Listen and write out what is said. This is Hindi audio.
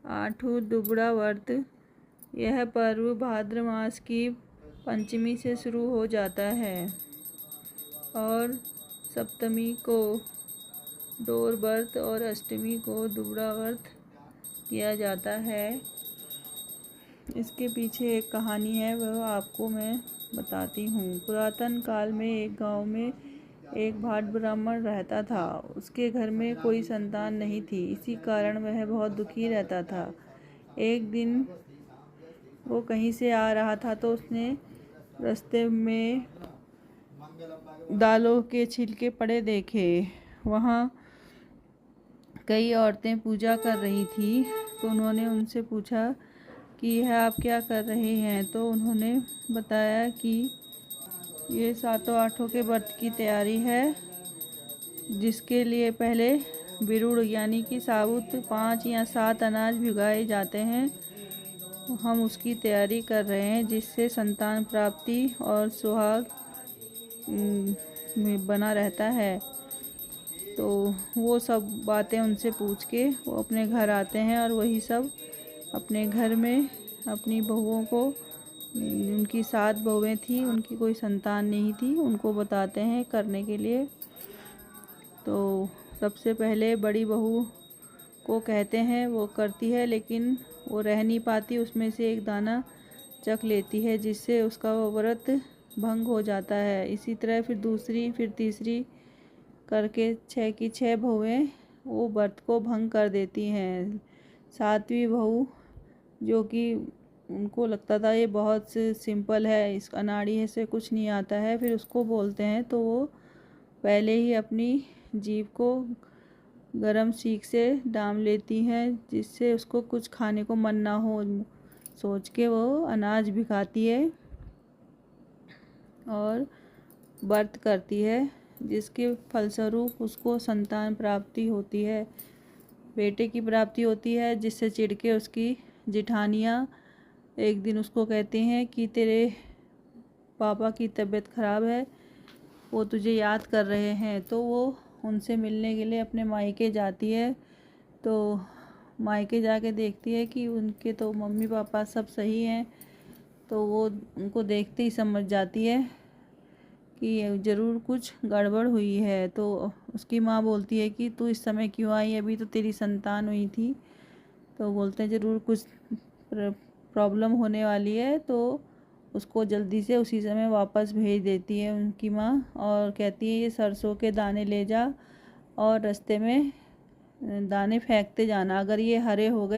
आठू दुबड़ा व्रत। यह पर्व भाद्र मास की पंचमी से शुरू हो जाता है और सप्तमी को डोर व्रत और अष्टमी को दुबड़ा व्रत किया जाता है। इसके पीछे एक कहानी है, वह आपको मैं बताती हूँ। पुरातन काल में एक गांव में एक भाट ब्राह्मण रहता था। उसके घर में कोई संतान नहीं थी, इसी कारण वह बहुत दुखी रहता था। एक दिन वो कहीं से आ रहा था तो उसने रास्ते में दालों के छिलके पड़े देखे। वहाँ कई औरतें पूजा कर रही थी, तो उन्होंने उनसे पूछा कि यह आप क्या कर रहे हैं। तो उन्होंने बताया कि ये सातों आठों के व्रत की तैयारी है, जिसके लिए पहले बिरुड़ यानी कि साबुत 5 या 7 अनाज भिगाए जाते हैं। हम उसकी तैयारी कर रहे हैं, जिससे संतान प्राप्ति और सुहाग बना रहता है। तो वो सब बातें उनसे पूछ के वो अपने घर आते हैं और वही सब अपने घर में अपनी बहुओं को, उनकी 7 बहुएं थी, उनकी कोई संतान नहीं थी, उनको बताते हैं करने के लिए। तो सबसे पहले बड़ी बहू को कहते हैं, वो करती है, लेकिन वो रह नहीं पाती, उसमें से एक दाना चख लेती है, जिससे उसका वो व्रत भंग हो जाता है। इसी तरह फिर दूसरी, फिर तीसरी करके 6 की 6 बहुएं वो व्रत को भंग कर देती हैं। 7वीं बहू, जो कि उनको लगता था ये बहुत सिंपल है, इस अनाड़ी से कुछ नहीं आता है, फिर उसको बोलते हैं तो वो पहले ही अपनी जीभ को गरम सीख से डाम लेती हैं, जिससे उसको कुछ खाने को मन ना हो, सोच के वो अनाज भिगाती है और व्रत करती है, जिसके फलस्वरूप उसको संतान प्राप्ति होती है, बेटे की प्राप्ति होती है। जिससे चिढ़ के उसकी जिठानियाँ एक दिन उसको कहती हैं कि तेरे पापा की तबीयत ख़राब है, वो तुझे याद कर रहे हैं। तो वो उनसे मिलने के लिए अपने मायके जाती है। तो मायके जाके देखती है कि उनके तो मम्मी पापा सब सही हैं। तो वो उनको देखते ही समझ जाती है कि ज़रूर कुछ गड़बड़ हुई है। तो उसकी माँ बोलती है कि तू इस समय क्यों आई, अभी तो तेरी संतान हुई थी। तो बोलते हैं ज़रूर कुछ प्रॉब्लम होने वाली है। तो उसको जल्दी से उसी समय वापस भेज देती है उनकी माँ और कहती है ये सरसों के दाने ले जा और रास्ते में दाने फेंकते जाना, अगर ये हरे हो गए